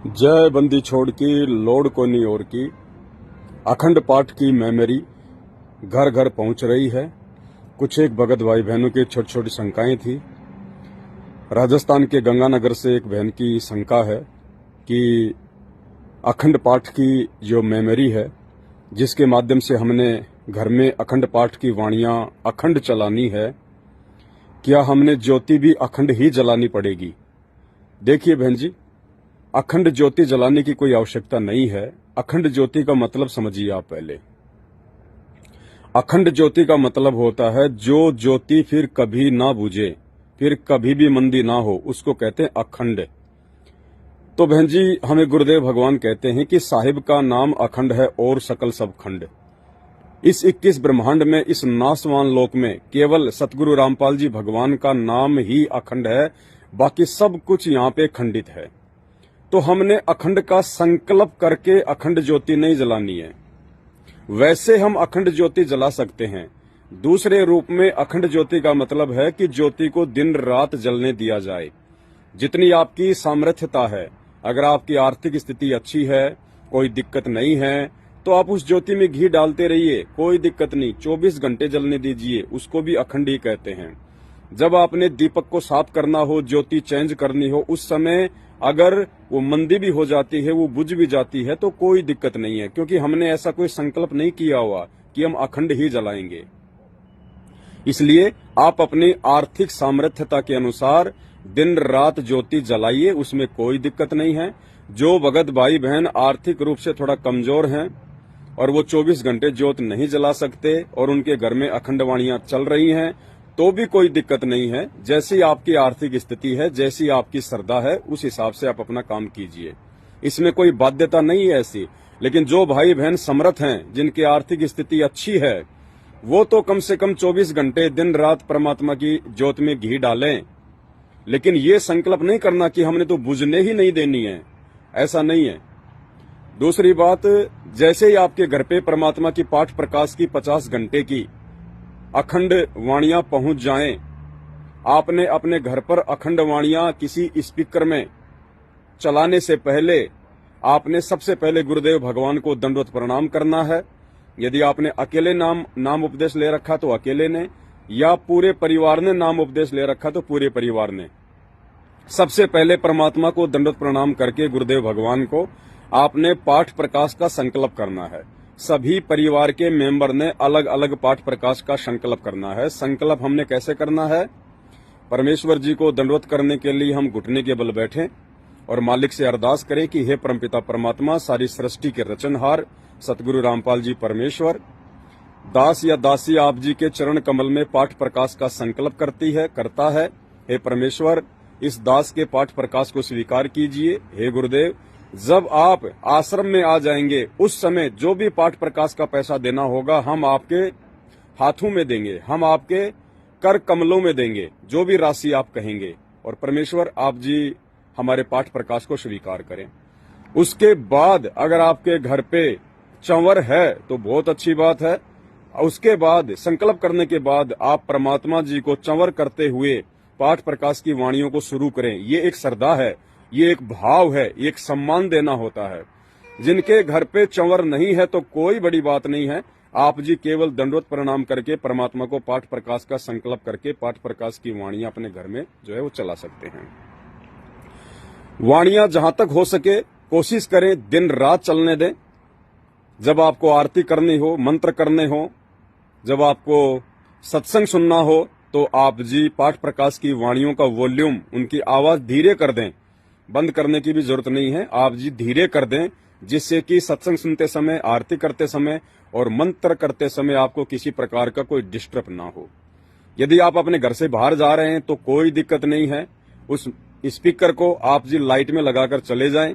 जय बंदी छोड़ की लोड कोनी और की अखंड पाठ की मेमोरी घर घर पहुंच रही है। कुछ एक भगत भाई बहनों की छोटी छोटी शंकाएं थी। राजस्थान के गंगानगर से एक बहन की शंका है कि अखंड पाठ की जो मेमोरी है, जिसके माध्यम से हमने घर में अखंड पाठ की वाणियां अखंड चलानी है, क्या हमने ज्योति भी अखंड ही जलानी पड़ेगी? देखिए बहन जी, अखंड ज्योति जलाने की कोई आवश्यकता नहीं है। अखंड ज्योति का मतलब समझिए आप पहले। अखंड ज्योति का मतलब होता है जो ज्योति फिर कभी ना बुझे, फिर कभी भी मंदी ना हो, उसको कहते हैं अखंड। तो बहन जी, हमें गुरुदेव भगवान कहते हैं कि साहिब का नाम अखंड है और सकल सब खंड। इस 21 ब्रह्मांड में, इस नासवान लोक में केवल सतगुरु रामपाल जी भगवान का नाम ही अखंड है, बाकी सब कुछ यहाँ पे खंडित है। तो हमने अखंड का संकल्प करके अखंड ज्योति नहीं जलानी है। वैसे हम अखंड ज्योति जला सकते हैं। दूसरे रूप में अखंड ज्योति का मतलब है कि ज्योति को दिन रात जलने दिया जाए। जितनी आपकी सामर्थ्यता है, अगर आपकी आर्थिक स्थिति अच्छी है, कोई दिक्कत नहीं है, तो आप उस ज्योति में घी डालते रहिए, कोई दिक्कत नहीं। 24 घंटे जलने दीजिए, उसको भी अखंड ही कहते हैं। जब आपने दीपक को साफ करना हो, ज्योति चेंज करनी हो, उस समय अगर वो मंदी भी हो जाती है, वो बुझ भी जाती है, तो कोई दिक्कत नहीं है, क्योंकि हमने ऐसा कोई संकल्प नहीं किया हुआ कि हम अखंड ही जलाएंगे। इसलिए आप अपनी आर्थिक सामर्थ्यता के अनुसार दिन रात ज्योति जलाइए, उसमें कोई दिक्कत नहीं है। जो भगत भाई बहन आर्थिक रूप से थोड़ा कमजोर हैं और वो 24 घंटे ज्योत नहीं जला सकते और उनके घर में अखंड वाणियां चल रही हैं, तो भी कोई दिक्कत नहीं है। जैसी आपकी आर्थिक स्थिति है, जैसी आपकी श्रद्धा है, उस हिसाब से आप अपना काम कीजिए। इसमें कोई बाध्यता नहीं है ऐसी। लेकिन जो भाई बहन समर्थ हैं, जिनकी आर्थिक स्थिति अच्छी है, वो तो कम से कम 24 घंटे दिन रात परमात्मा की ज्योत में घी डालें। लेकिन ये संकल्प नहीं करना कि हमने तो बुझने ही नहीं देनी है, ऐसा नहीं है। दूसरी बात, जैसे ही आपके घर पे परमात्मा की पाठ प्रकाश की 50 घंटे की अखंड वाणियां पहुंच जाएं, आपने अपने घर पर अखंड वाणियां किसी स्पीकर में चलाने से पहले आपने सबसे पहले गुरुदेव भगवान को दंडवत प्रणाम करना है। यदि आपने अकेले नाम उपदेश ले रखा तो अकेले ने, या पूरे परिवार ने नाम उपदेश ले रखा तो पूरे परिवार ने। सबसे पहले परमात्मा को दंडवत प्रणाम करके गुरुदेव भगवान को आपने पाठ प्रकाश का संकल्प करना है। सभी परिवार के मेंबर ने अलग अलग पाठ प्रकाश का संकल्प करना है। संकल्प हमने कैसे करना है? परमेश्वर जी को दंडवत करने के लिए हम घुटने के बल बैठें और मालिक से अरदास करें कि हे परमपिता परमात्मा, सारी सृष्टि के रचनहार सतगुरु रामपाल जी परमेश्वर, दास या दासी आप जी के चरण कमल में पाठ प्रकाश का संकल्प करता है। हे परमेश्वर, इस दास के पाठ प्रकाश को स्वीकार कीजिए। हे गुरुदेव, जब आप आश्रम में आ जाएंगे, उस समय जो भी पाठ प्रकाश का पैसा देना होगा, हम आपके हाथों में देंगे, हम आपके कर कमलों में देंगे, जो भी राशि आप कहेंगे। और परमेश्वर, आप जी हमारे पाठ प्रकाश को स्वीकार करें। उसके बाद अगर आपके घर पे चंवर है तो बहुत अच्छी बात है। उसके बाद संकल्प करने के बाद आप परमात्मा जी को चंवर करते हुए पाठ प्रकाश की वाणियों को शुरू करें। ये एक श्रद्धा है, ये एक भाव है, ये एक सम्मान देना होता है। जिनके घर पे चंवर नहीं है तो कोई बड़ी बात नहीं है, आप जी केवल दंडवत प्रणाम करके परमात्मा को पाठ प्रकाश का संकल्प करके पाठ प्रकाश की वाणियां अपने घर में जो है वो चला सकते हैं। वाणियां जहां तक हो सके कोशिश करें दिन रात चलने दें। जब आपको आरती करनी हो, मंत्र करने हो, जब आपको सत्संग सुनना हो, तो आप जी पाठ प्रकाश की वाणियों का वॉल्यूम, उनकी आवाज धीरे कर दें। बंद करने की भी जरूरत नहीं है, आप जी धीरे कर दें, जिससे कि सत्संग सुनते समय, आरती करते समय और मंत्र करते समय आपको किसी प्रकार का कोई डिस्टर्ब ना हो। यदि आप अपने घर से बाहर जा रहे हैं तो कोई दिक्कत नहीं है, उस स्पीकर को आप जी लाइट में लगाकर चले जाएं।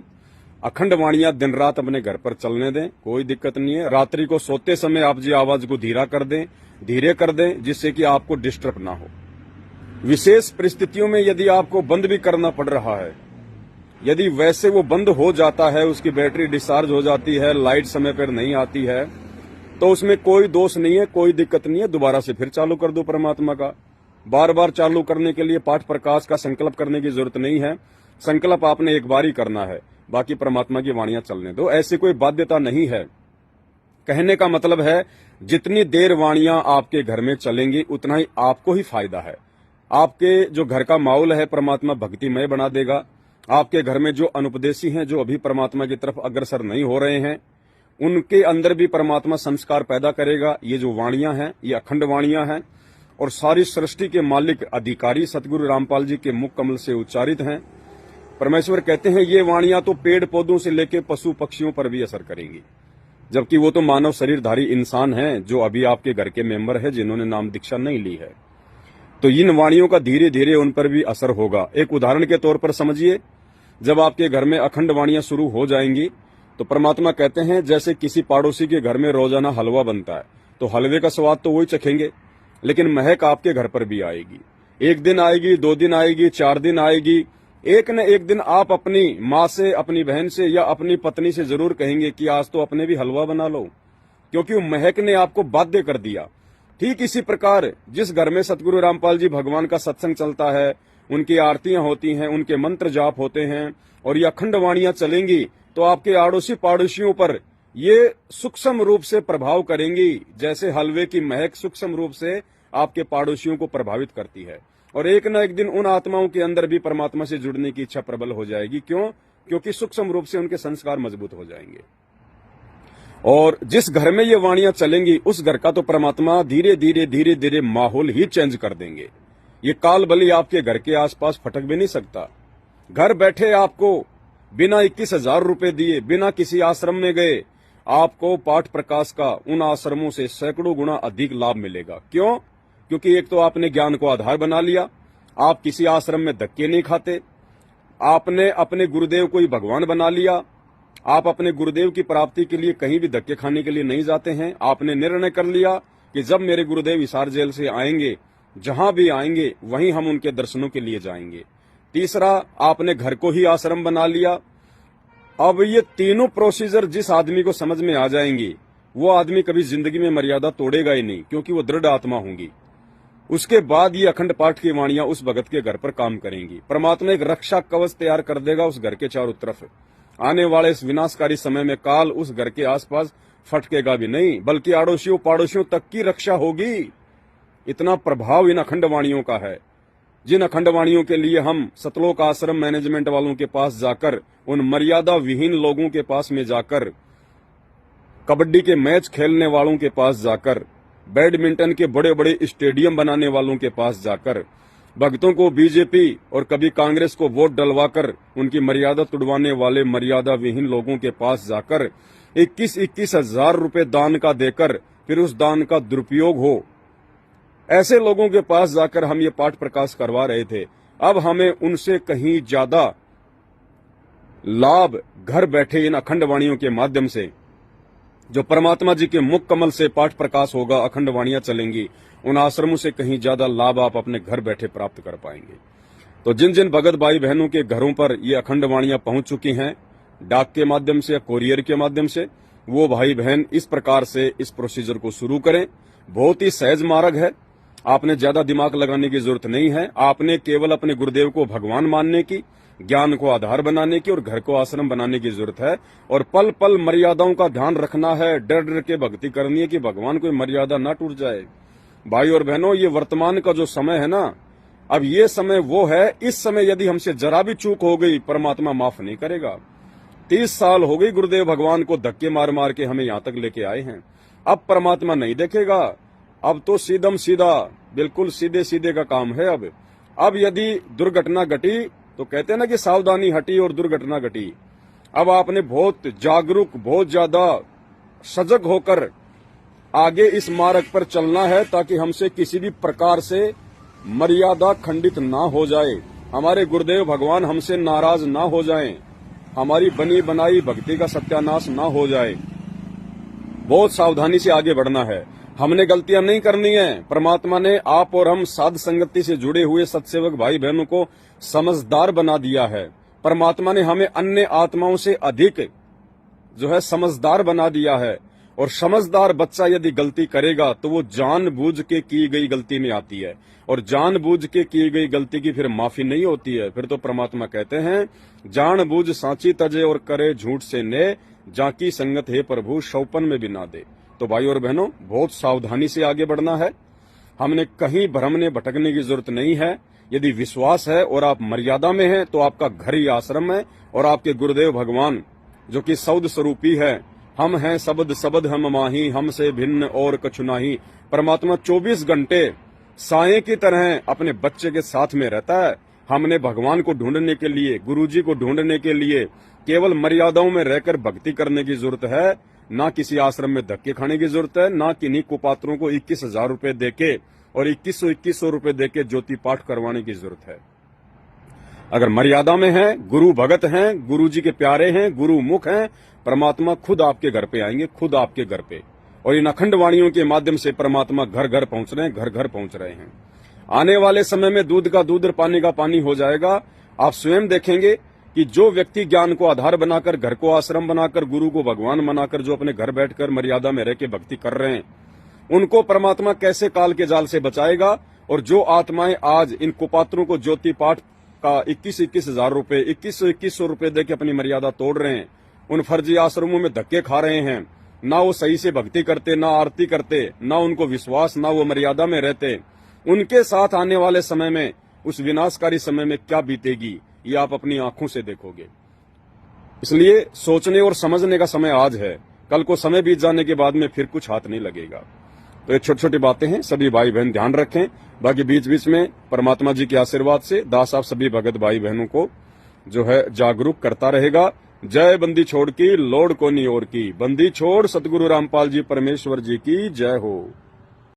अखंड वाणियां दिन रात अपने घर पर चलने दें, कोई दिक्कत नहीं है। रात्रि को सोते समय आप जी आवाज को धीरे कर दें, जिससे कि आपको डिस्टर्ब ना हो। विशेष परिस्थितियों में यदि आपको बंद भी करना पड़ रहा है, यदि वैसे वो बंद हो जाता है, उसकी बैटरी डिस्चार्ज हो जाती है, लाइट समय पर नहीं आती है, तो उसमें कोई दोष नहीं है, कोई दिक्कत नहीं है। दोबारा से फिर चालू कर दो परमात्मा का। बार बार चालू करने के लिए पाठ प्रकाश का संकल्प करने की जरूरत नहीं है। संकल्प आपने एक बार ही करना है। बाकी परमात्मा की वाणियां चलने दो। ऐसी कोई बाध्यता नहीं है। कहने का मतलब है जितनी देर वाणियां आपके घर में चलेंगी उतना ही आपको ही फायदा है। आपके जो घर का माहौल है परमात्मा भक्तिमय बना देगा। आपके घर में जो अनुपदेशी हैं, जो अभी परमात्मा की तरफ अग्रसर नहीं हो रहे हैं, उनके अंदर भी परमात्मा संस्कार पैदा करेगा। ये जो वाणियां हैं ये अखंड वाणियां हैं और सारी सृष्टि के मालिक अधिकारी सतगुरु रामपाल जी के मुख कमल से उच्चारित हैं। परमेश्वर कहते हैं ये वाणियां तो पेड़ पौधों से लेकर पशु पक्षियों पर भी असर करेंगी, जबकि वो तो मानव शरीरधारी इंसान हैं जो अभी आपके घर के मेंबर है, जिन्होंने नाम दीक्षा नहीं ली है। तो इन वाणियों का धीरे धीरे उन पर भी असर होगा। एक उदाहरण के तौर पर समझिए, जब आपके घर में अखंड वाणियां शुरू हो जाएंगी तो परमात्मा कहते हैं जैसे किसी पड़ोसी के घर में रोजाना हलवा बनता है तो हलवे का स्वाद तो वही चखेंगे, लेकिन महक आपके घर पर भी आएगी। एक दिन आएगी, 2 दिन आएगी, 4 दिन आएगी। एक न एक दिन आप अपनी माँ से, अपनी बहन से या अपनी पत्नी से जरूर कहेंगे कि आज तो अपने भी हलवा बना लो, क्योंकि वो महक ने आपको बाध्य कर दिया। ठीक इसी प्रकार जिस घर में सतगुरु रामपाल जी भगवान का सत्संग चलता है, उनकी आरतियां होती हैं, उनके मंत्र जाप होते हैं और ये अखंड वाणियां चलेंगी तो आपके आड़ोसी पाड़ोसियों पर ये सूक्ष्म रूप से प्रभाव करेंगी, जैसे हलवे की महक सूक्ष्म रूप से आपके पाड़ोसियों को प्रभावित करती है। और एक न एक दिन उन आत्माओं के अंदर भी परमात्मा से जुड़ने की इच्छा प्रबल हो जाएगी। क्यों? क्योंकि सूक्ष्म रूप से उनके संस्कार मजबूत हो जाएंगे। और जिस घर में ये वाणियां चलेंगी उस घर का तो परमात्मा धीरे धीरे माहौल ही चेंज कर देंगे। ये काल बलि आपके घर के आसपास फटक भी नहीं सकता। घर बैठे आपको बिना 21,000 रुपए दिए, बिना किसी आश्रम में गए, आपको पाठ प्रकाश का उन आश्रमों से सैकड़ों गुना अधिक लाभ मिलेगा। क्यों? क्योंकि एक तो आपने ज्ञान को आधार बना लिया, आप किसी आश्रम में धक्के नहीं खाते, आपने अपने गुरुदेव को ही भगवान बना लिया, आप अपने गुरुदेव की प्राप्ति के लिए कहीं भी धक्के खाने के लिए नहीं जाते हैं। आपने निर्णय कर लिया कि जब मेरे गुरुदेव हिसार जेल से आएंगे, जहां भी आएंगे वहीं हम उनके दर्शनों के लिए जाएंगे। तीसरा, आपने घर को ही आश्रम बना लिया। अब ये तीनों प्रोसीजर जिस आदमी को समझ में आ जाएंगी वो आदमी कभी जिंदगी में मर्यादा तोड़ेगा ही नहीं, क्योंकि वो दृढ़ आत्मा होंगी। उसके बाद ये अखंड पाठ की वाणियां उस भगत के घर पर काम करेंगी। परमात्मा एक रक्षा कवच तैयार कर देगा उस घर के चारों तरफ। आने वाले इस विनाशकारी समय में काल उस घर के आसपास फटकेगा भी नहीं, बल्कि आड़ोसियों पाड़ोसियों तक की रक्षा होगी। इतना प्रभाव इन अखंड वाणियों का है, जिन अखंड वाणियों के लिए हम सतलोक आश्रम मैनेजमेंट वालों के पास जाकर, उन मर्यादा विहीन लोगों के पास में जाकर, कबड्डी के मैच खेलने वालों के पास जाकर, बैडमिंटन के बड़े बड़े स्टेडियम बनाने वालों के पास जाकर, भक्तों को बीजेपी और कभी कांग्रेस को वोट डलवाकर उनकी मर्यादा तुड़वाने वाले मर्यादा विहीन लोगों के पास जाकर 21,000 रुपए दान का देकर फिर उस दान का दुरुपयोग हो, ऐसे लोगों के पास जाकर हम ये पाठ प्रकाश करवा रहे थे। अब हमें उनसे कहीं ज्यादा लाभ घर बैठे इन अखंड वाणियों के माध्यम से, जो परमात्मा जी के मुख कमल से पाठ प्रकाश होगा, अखंड वाणियां चलेंगी, उन आश्रमों से कहीं ज्यादा लाभ आप अपने घर बैठे प्राप्त कर पाएंगे। तो जिन जिन भगत भाई बहनों के घरों पर ये अखंड वाणियां पहुंच चुकी हैं, डाक के माध्यम से या कोरियर के माध्यम से, वो भाई बहन इस प्रकार से इस प्रोसीजर को शुरू करें। बहुत ही सहज मार्ग है, आपने ज्यादा दिमाग लगाने की जरूरत नहीं है। आपने केवल अपने गुरुदेव को भगवान मानने की, ज्ञान को आधार बनाने की और घर को आश्रम बनाने की जरूरत है। और पल पल मर्यादाओं का ध्यान रखना है, डर डर के भक्ति करनी है कि भगवान कोई मर्यादा ना टूट जाए। भाई और बहनों, ये वर्तमान का जो समय है ना, अब ये समय वो है, इस समय यदि हमसे जरा भी चूक हो गई परमात्मा माफ नहीं करेगा। 30 साल हो गई गुरुदेव भगवान को धक्के मार मार के हमें यहाँ तक लेके आए हैं। अब परमात्मा नहीं देखेगा, अब तो सीधम सीधा, बिल्कुल सीधे सीधे का काम है। अब यदि दुर्घटना घटी तो कहते हैं ना कि सावधानी हटी और दुर्घटना घटी। अब आपने बहुत जागरूक, बहुत ज्यादा सजग होकर आगे इस मार्ग पर चलना है, ताकि हमसे किसी भी प्रकार से मर्यादा खंडित ना हो जाए, हमारे गुरुदेव भगवान हमसे नाराज ना हो जाएं, हमारी बनी बनाई भक्ति का सत्यानाश ना हो जाए। बहुत सावधानी से आगे बढ़ना है, हमने गलतियां नहीं करनी है। परमात्मा ने आप और हम साध संगति से जुड़े हुए सत्सेवक भाई बहनों को समझदार बना दिया है। परमात्मा ने हमें अन्य आत्माओं से अधिक जो है समझदार बना दिया है। और समझदार बच्चा यदि गलती करेगा तो वो जानबूझ के की गई गलती में आती है, और जानबूझ के की गई गलती की फिर माफी नहीं होती है। फिर तो परमात्मा कहते हैं, जानबूझ सांची तजे और करे झूठ से ने, जाकी संगत है प्रभु शौपन में भी ना दे। तो भाई और बहनों, बहुत सावधानी से आगे बढ़ना है। हमने कहीं भ्रमने भटकने की जरूरत नहीं है। यदि विश्वास है और आप मर्यादा में हैं तो आपका घर ही आश्रम है, और आपके गुरुदेव भगवान जो कि सौद स्वरूपी है, हम हैं सबद सबद हम माही, हमसे भिन्न और कछु नाही। परमात्मा 24 घंटे साये की तरह अपने बच्चे के साथ में रहता है। हमने भगवान को ढूंढने के लिए, गुरुजी को ढूंढने के लिए केवल मर्यादाओं में रहकर भक्ति करने की जरूरत है। ना किसी आश्रम में धक्के खाने की जरूरत है, ना किन्हीं कुपात्रों को 21,000 रुपए देके और 2100 रुपए देके ज्योति पाठ करवाने की जरूरत है। अगर मर्यादा में है, गुरु भगत हैं, गुरु जी के प्यारे हैं, गुरु मुख हैं, परमात्मा खुद आपके घर पे आएंगे, खुद आपके घर पे। और इन अखंड वाणियों के माध्यम से परमात्मा घर घर पहुंच रहे हैं, घर घर पहुंच रहे हैं। आने वाले समय में दूध का दूध और पानी का पानी हो जाएगा। आप स्वयं देखेंगे कि जो व्यक्ति ज्ञान को आधार बनाकर, घर को आश्रम बनाकर, गुरु को भगवान बनाकर जो अपने घर बैठकर मर्यादा में रह के भक्ति कर रहे हैं, उनको परमात्मा कैसे काल के जाल से बचाएगा। और जो आत्माएं आज इन कुपात्रों को ज्योति पाठ का 21,000 रुपए, 2100 रुपए देके अपनी मर्यादा तोड़ रहे हैं, उन फर्जी आश्रमों में धक्के खा रहे हैं, ना वो सही से भक्ति करते, ना आरती करते, ना उनको विश्वास, ना वो मर्यादा में रहते, उनके साथ आने वाले समय में, उस विनाशकारी समय में क्या बीतेगी, ये आप अपनी आंखों से देखोगे। इसलिए सोचने और समझने का समय आज है। कल को समय बीत जाने के बाद में फिर कुछ हाथ नहीं लगेगा। तो ये छोटी छोटी बातें हैं, सभी भाई बहन ध्यान रखें। बाकी बीच बीच में परमात्मा जी के आशीर्वाद से दास आप सभी भगत भाई बहनों को जो है जागरूक करता रहेगा। जय बंदी छोड़ की, लोड कोनी और की। बंदी छोड़ सतगुरु रामपाल जी परमेश्वर जी की जय हो।